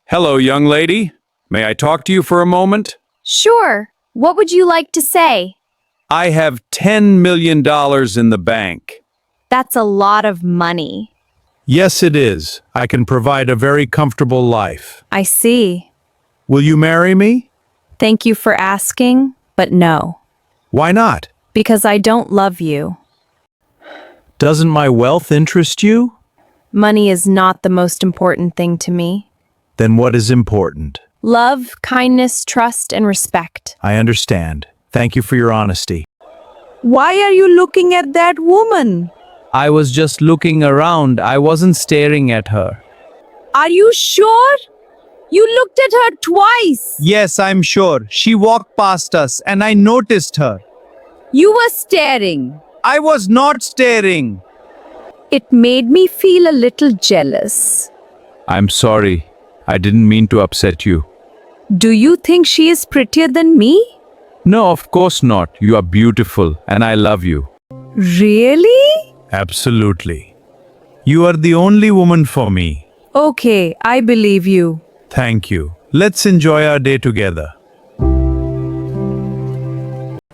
Hello, young lady. May I talk to you for a moment? Sure. What would you like to say? I have $10 million in the bank. That's a lot of money. Yes, it is. I can provide a very comfortable life. I see. Will you marry me? Thank you for asking, but no. Why not? Because I don't love you. Doesn't my wealth interest you? Money is not the most important thing to me. Then what is important? Love, kindness, trust, and respect. I understand. Thank you for your honesty. Why are you looking at that woman? I was just looking around. I wasn't staring at her. Are you sure? You looked at her twice. Yes, I'm sure. She walked past us and I noticed her. You were staring. I was not staring. It made me feel a little jealous. I'm sorry. I didn't mean to upset you. Do you think she is prettier than me? No, of course not. You are beautiful and I love you. Really? Absolutely. You are the only woman for me. Okay, I believe you. Thank you. Let's enjoy our day together.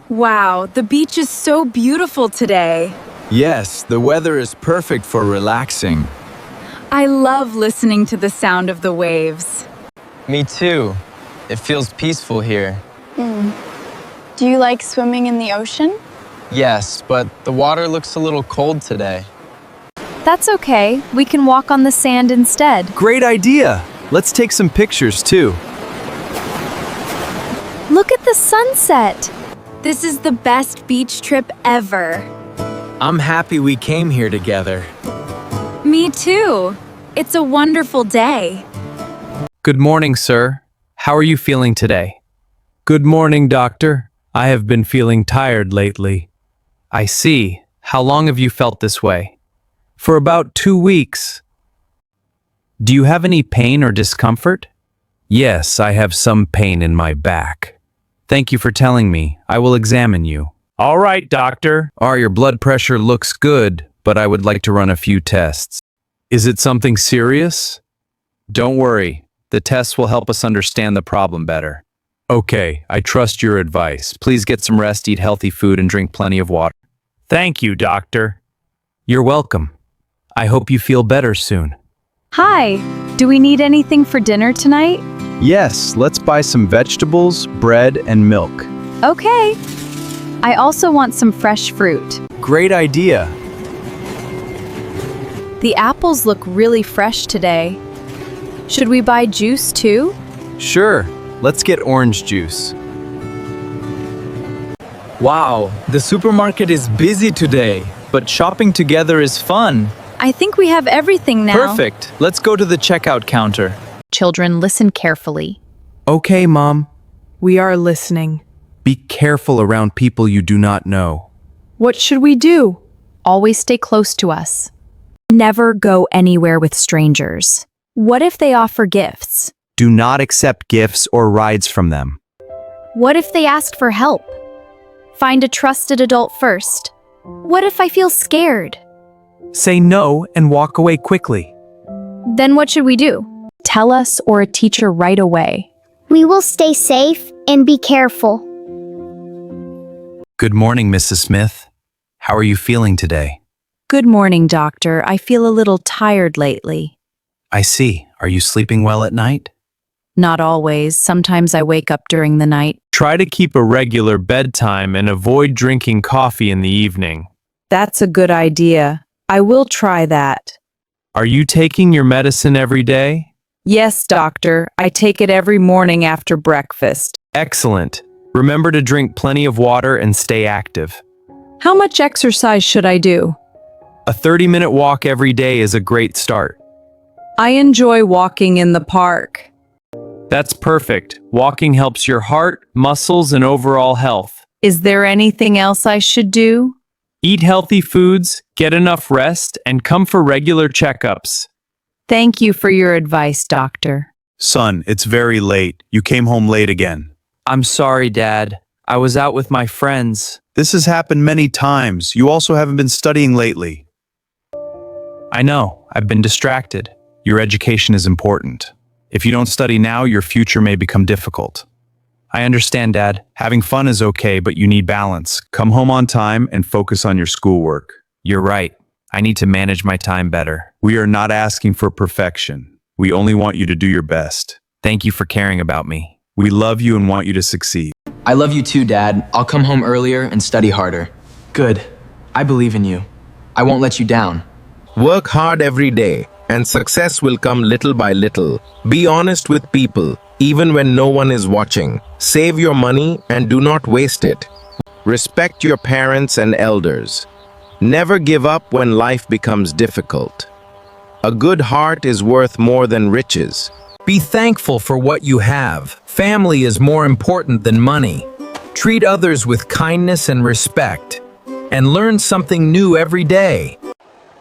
Wow, the beach is so beautiful today. Yes, the weather is perfect for relaxing. I love listening to the sound of the waves. Me too. It feels peaceful here. Do you like swimming in the ocean? Yes, but the water looks a little cold today. That's okay. We can walk on the sand instead. Great idea! Let's take some pictures too. Look at the sunset. This is the best beach trip ever. I'm happy we came here together. Me too. It's a wonderful day. Good morning, sir. How are you feeling today? Good morning, doctor. I have been feeling tired lately. I see. How long have you felt this way? For about 2 weeks. Do you have any pain or discomfort? Yes, I have some pain in my back. Thank you for telling me. I will examine you. All right, doctor. Your blood pressure looks good, but I would like to run a few tests. Is it something serious? Don't worry. The tests will help us understand the problem better. Okay, I trust your advice. Please get some rest, eat healthy food, and drink plenty of water. Thank you, doctor. You're welcome. I hope you feel better soon. Hi. Do we need anything for dinner tonight? Yes, let's buy some vegetables, bread, and milk. Okay. I also want some fresh fruit. Great idea. The apples look really fresh today. Should we buy juice too? Sure, let's get orange juice. Wow, the supermarket is busy today, but shopping together is fun. I think we have everything now. Perfect. Let's go to the checkout counter. Children, listen carefully. Okay, Mom. We are listening. Be careful around people you do not know. What should we do? Always stay close to us. Never go anywhere with strangers. What if they offer gifts? Do not accept gifts or rides from them. What if they ask for help? Find a trusted adult first. What if I feel scared? Say no and walk away quickly. Then what should we do? Tell us or a teacher right away. We will stay safe and be careful. Good morning, Mrs. Smith. How are you feeling today? Good morning, doctor. I feel a little tired lately. I see. Are you sleeping well at night? Not always. Sometimes I wake up during the night. Try to keep a regular bedtime and avoid drinking coffee in the evening. That's a good idea. I will try that. Are you taking your medicine every day? Yes, doctor. I take it every morning after breakfast. Excellent. Remember to drink plenty of water and stay active. How much exercise should I do? A 30-minute walk every day is a great start. I enjoy walking in the park. That's perfect. Walking helps your heart, muscles, and overall health. Is there anything else I should do? Eat healthy foods, get enough rest, and come for regular checkups. Thank you for your advice, doctor. Son, it's very late. You came home late again. I'm sorry, Dad. I was out with my friends. This has happened many times. You also haven't been studying lately. I know. I've been distracted. Your education is important. If you don't study now, your future may become difficult. I understand, Dad. Having fun is okay, but you need balance. Come home on time and focus on your schoolwork. You're right. I need to manage my time better. We are not asking for perfection. We only want you to do your best. Thank you for caring about me. We love you and want you to succeed. I love you too, Dad. I'll come home earlier and study harder. Good. I believe in you. I won't let you down. Work hard every day, and success will come little by little. Be honest with people, even when no one is watching. Save your money and do not waste it. Respect your parents and elders. Never give up when life becomes difficult. A good heart is worth more than riches. Be thankful for what you have. Family is more important than money. Treat others with kindness and respect. And learn something new every day.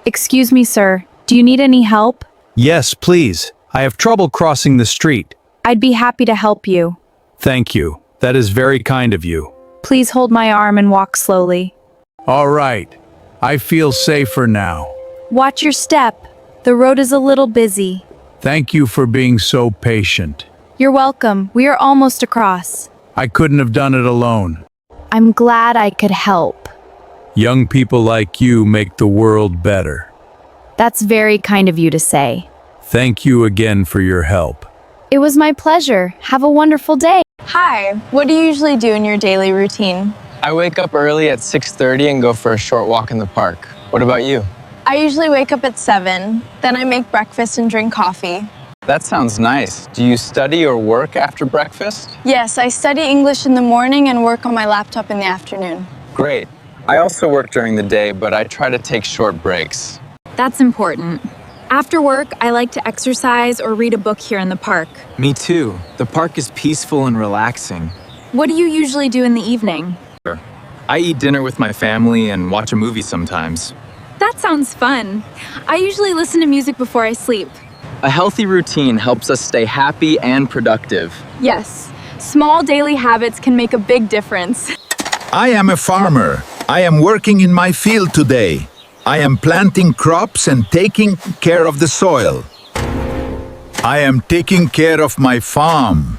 Excuse me, sir. Do you need any help? Yes, please. I have trouble crossing the street. I'd be happy to help you. Thank you. That is very kind of you. Please hold my arm and walk slowly. All right. I feel safer now. Watch your step. The road is a little busy. Thank you for being so patient. You're welcome. We are almost across. I couldn't have done it alone. I'm glad I could help. Young people like you make the world better. That's very kind of you to say. Thank you again for your help. It was my pleasure. Have a wonderful day. Hi, what do you usually do in your daily routine? I wake up early at 6:30 and go for a short walk in the park. What about you? I usually wake up at 7, then I make breakfast and drink coffee. That sounds nice. Do you study or work after breakfast? Yes, I study English in the morning and work on my laptop in the afternoon. Great. I also work during the day, but I try to take short breaks. That's important. After work, I like to exercise or read a book here in the park. Me too. The park is peaceful and relaxing. What do you usually do in the evening? I eat dinner with my family and watch a movie sometimes. That sounds fun. I usually listen to music before I sleep. A healthy routine helps us stay happy and productive. Yes, small daily habits can make a big difference. I am a farmer. I am working in my field today. I am planting crops and taking care of the soil. I am taking care of my farm.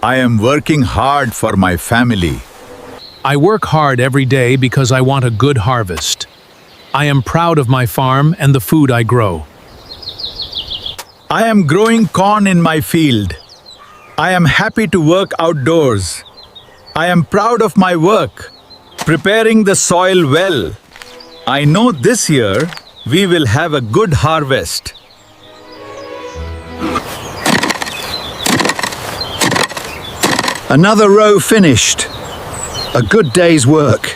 I am working hard for my family. I work hard every day because I want a good harvest. I am proud of my farm and the food I grow. I am growing corn in my field. I am happy to work outdoors. I am proud of my work, preparing the soil well. I know this year we will have a good harvest. Another row finished. A good day's work.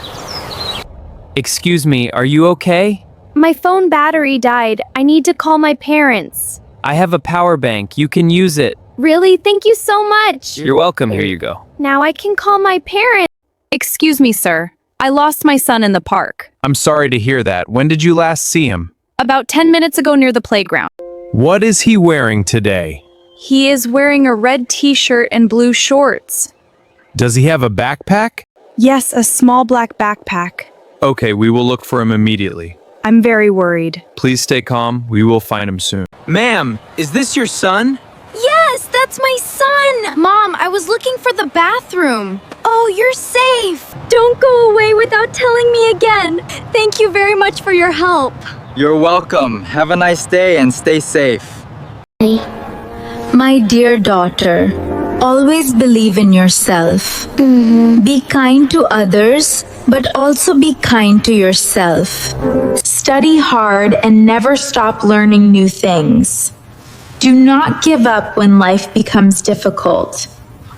Excuse me, are you okay? My phone battery died. I need to call my parents. I have a power bank. You can use it. Really? Thank you so much. You're welcome. Here you go. Now I can call my parents. Excuse me, sir. I lost my son in the park. I'm sorry to hear that. When did you last see him? About 10 minutes ago near the playground. What is he wearing today? He is wearing a red t-shirt and blue shorts. Does he have a backpack? Yes, a small black backpack. Okay, we will look for him immediately. I'm very worried. Please stay calm. We will find him soon. Ma'am, is this your son? Yes, that's my son! Mom, I was looking for the bathroom. Oh, you're safe. Don't go away without telling me again. Thank you very much for your help. You're welcome. Have a nice day and stay safe. My dear daughter, always believe in yourself. Be kind to others, but also be kind to yourself. Study hard and never stop learning new things. Do not give up when life becomes difficult.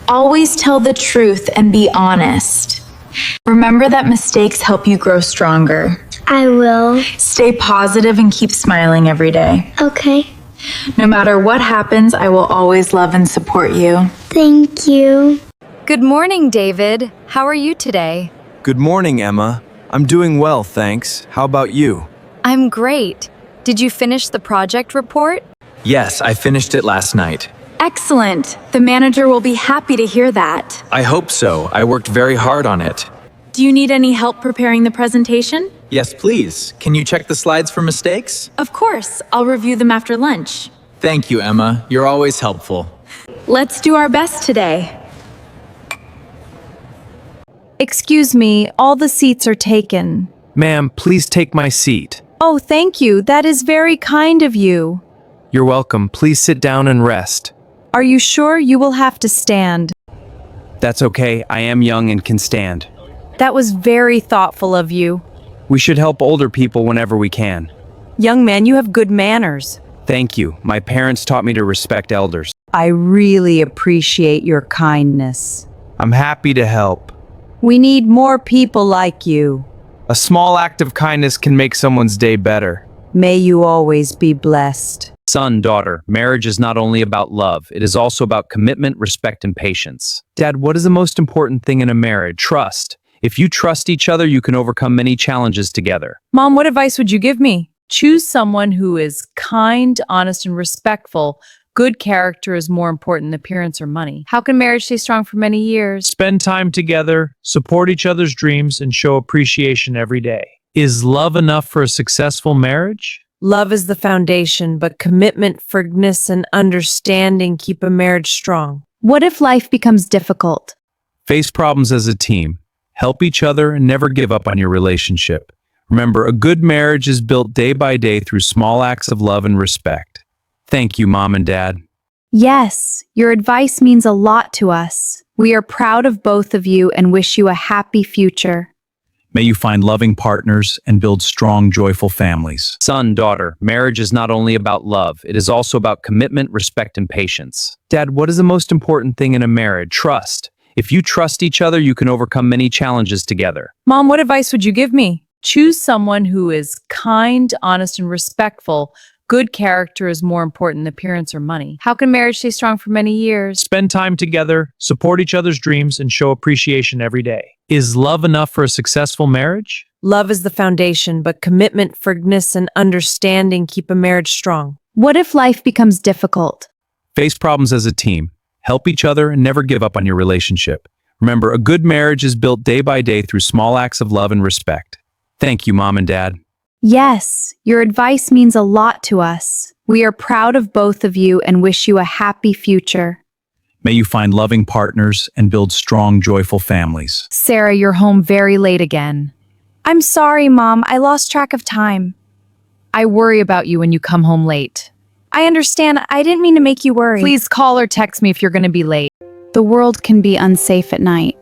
Always tell the truth and be honest. Remember that mistakes help you grow stronger. I will. Stay positive and keep smiling every day. Okay. No matter what happens, I will always love and support you. Thank you. Good morning, David. How are you today? Good morning, Emma. I'm doing well, thanks. How about you? I'm great. Did you finish the project report? Yes, I finished it last night. Excellent. The manager will be happy to hear that. I hope so. I worked very hard on it. Do you need any help preparing the presentation? Yes, please. Can you check the slides for mistakes? Of course. I'll review them after lunch. Thank you, Emma. You're always helpful. Let's do our best today. Excuse me, all the seats are taken. Ma'am, please take my seat. Oh, thank you. That is very kind of you. You're welcome. Please sit down and rest. Are you sure you will have to stand? That's okay. I am young and can stand. That was very thoughtful of you. We should help older people whenever we can. Young man, you have good manners. Thank you. My parents taught me to respect elders. I really appreciate your kindness. I'm happy to help. We need more people like you. A small act of kindness can make someone's day better. May you always be blessed. Son, daughter, marriage is not only about love, it is also about commitment, respect, and patience. Dad, what is the most important thing in a marriage? Trust. If you trust each other, you can overcome many challenges together. Mom, what advice would you give me? Choose someone who is kind, honest, and respectful. Good character is more important than appearance or money. How can marriage stay strong for many years? Spend time together, support each other's dreams, and show appreciation every day. Is love enough for a successful marriage? Love is the foundation, but commitment, forgiveness, and understanding keep a marriage strong. What if life becomes difficult? Face problems as a team. Help each other and never give up on your relationship. Remember, a good marriage is built day by day through small acts of love and respect. Thank you, Mom and Dad. Yes, your advice means a lot to us. We are proud of both of you and wish you a happy future. May you find loving partners and build strong, joyful families. Son, daughter, marriage is not only about love, it is also about commitment, respect, and patience. Dad, what is the most important thing in a marriage? Trust. If you trust each other, you can overcome many challenges together. Mom, what advice would you give me? Choose someone who is kind, honest, and respectful. Good character is more important than appearance or money. How can marriage stay strong for many years? Spend time together, support each other's dreams, and show appreciation every day. Is love enough for a successful marriage? Love is the foundation, but commitment, forgiveness, and understanding keep a marriage strong. What if life becomes difficult? Face problems as a team. Help each other and never give up on your relationship. Remember, a good marriage is built day by day through small acts of love and respect. Thank you, Mom and Dad. Yes, your advice means a lot to us. We are proud of both of you and wish you a happy future. May you find loving partners and build strong, joyful families. Sarah, you're home very late again. I'm sorry, Mom. I lost track of time. I worry about you when you come home late. I understand. I didn't mean to make you worry. Please call or text me if you're going to be late. The world can be unsafe at night.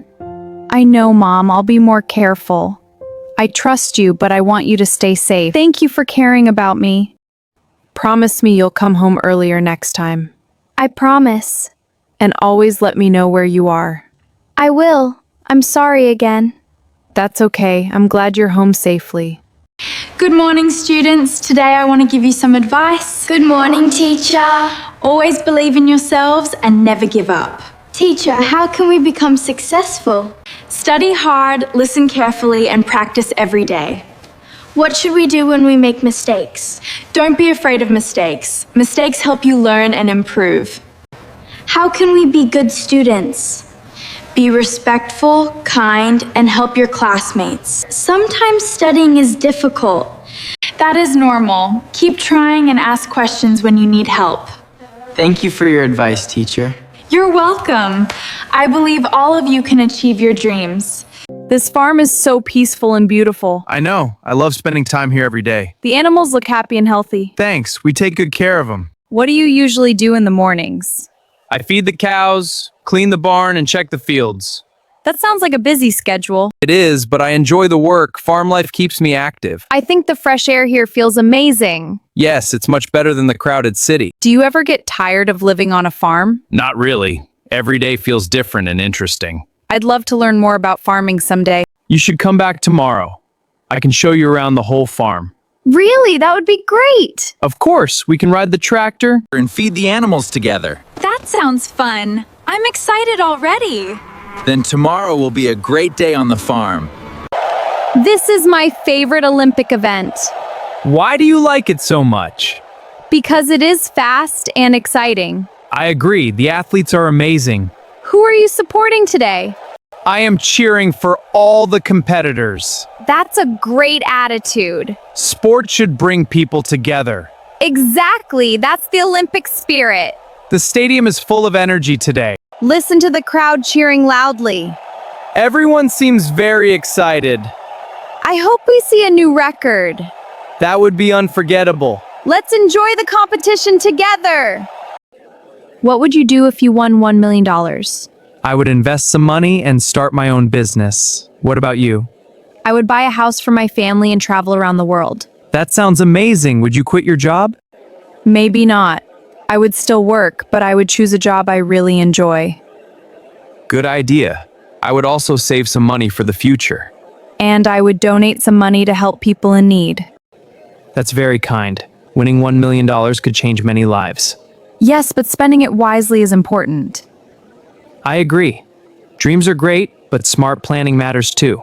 I know, Mom. I'll be more careful. I trust you, but I want you to stay safe. Thank you for caring about me. Promise me you'll come home earlier next time. I promise. And always let me know where you are. I will. I'm sorry again. That's okay. I'm glad you're home safely. Good morning, students. Today I want to give you some advice. Good morning, teacher. Always believe in yourselves and never give up. Teacher, how can we become successful? Study hard, listen carefully, and practice every day. What should we do when we make mistakes? Don't be afraid of mistakes. Mistakes help you learn and improve. How can we be good students? Be respectful, kind, and help your classmates. Sometimes studying is difficult. That is normal. Keep trying and ask questions when you need help. Thank you for your advice, teacher. You're welcome. I believe all of you can achieve your dreams. This farm is so peaceful and beautiful. I know. I love spending time here every day. The animals look happy and healthy. Thanks. We take good care of them. What do you usually do in the mornings? I feed the cows, clean the barn, and check the fields. That sounds like a busy schedule. It is, but I enjoy the work. Farm life keeps me active. I think the fresh air here feels amazing. Yes, it's much better than the crowded city. Do you ever get tired of living on a farm? Not really. Every day feels different and interesting. I'd love to learn more about farming someday. You should come back tomorrow. I can show you around the whole farm. Really? That would be great. Of course, we can ride the tractor and feed the animals together. That sounds fun. I'm excited already. Then tomorrow will be a great day on the farm. This is my favorite Olympic event. Why do you like it so much? Because it is fast and exciting. I agree. The athletes are amazing. Who are you supporting today? I am cheering for all the competitors. That's a great attitude. Sport should bring people together. Exactly, that's the Olympic spirit. The stadium is full of energy today. Listen to the crowd cheering loudly. Everyone seems very excited. I hope we see a new record. That would be unforgettable. Let's enjoy the competition together. What would you do if you won $1 million? I would invest some money and start my own business. What about you? I would buy a house for my family and travel around the world. That sounds amazing. Would you quit your job? Maybe not. I would still work, but I would choose a job I really enjoy. Good idea. I would also save some money for the future. And I would donate some money to help people in need. That's very kind. Winning $1 million could change many lives. Yes, but spending it wisely is important. I agree. Dreams are great, but smart planning matters too.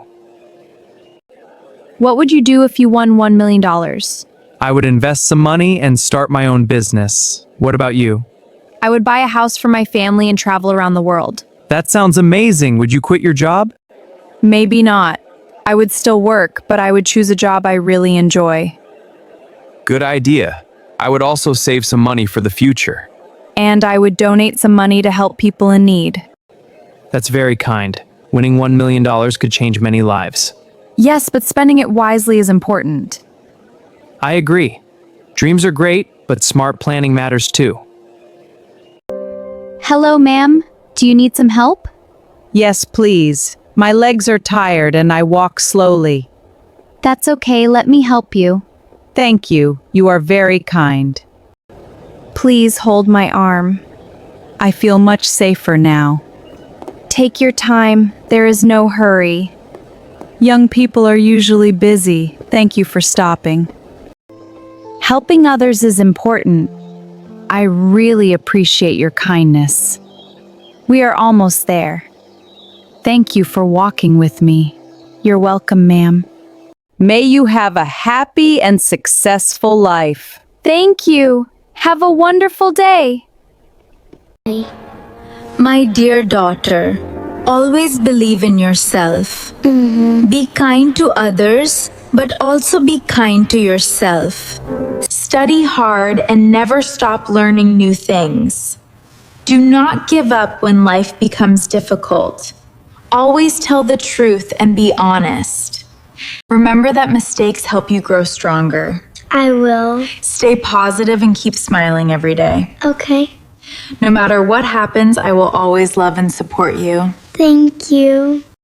What would you do if you won $1 million? I would invest some money and start my own business. What about you? I would buy a house for my family and travel around the world. That sounds amazing. Would you quit your job? Maybe not. I would still work, but I would choose a job I really enjoy. Good idea. I would also save some money for the future. And I would donate some money to help people in need. That's very kind. Winning $1 million could change many lives. Yes, but spending it wisely is important. I agree. Dreams are great, but smart planning matters too. Hello, ma'am. Do you need some help? Yes, please. My legs are tired and I walk slowly. That's okay. Let me help you. Thank you. You are very kind. Please hold my arm. I feel much safer now. Take your time. There is no hurry. Young people are usually busy. Thank you for stopping. Helping others is important. I really appreciate your kindness. We are almost there. Thank you for walking with me. You're welcome, ma'am. May you have a happy and successful life. Thank you. Have a wonderful day. My dear daughter, always believe in yourself. Be kind to others, but also be kind to yourself. Study hard and never stop learning new things. Do not give up when life becomes difficult. Always tell the truth and be honest. Remember that mistakes help you grow stronger. I will. Stay positive and keep smiling every day. Okay. No matter what happens, I will always love and support you. Thank you.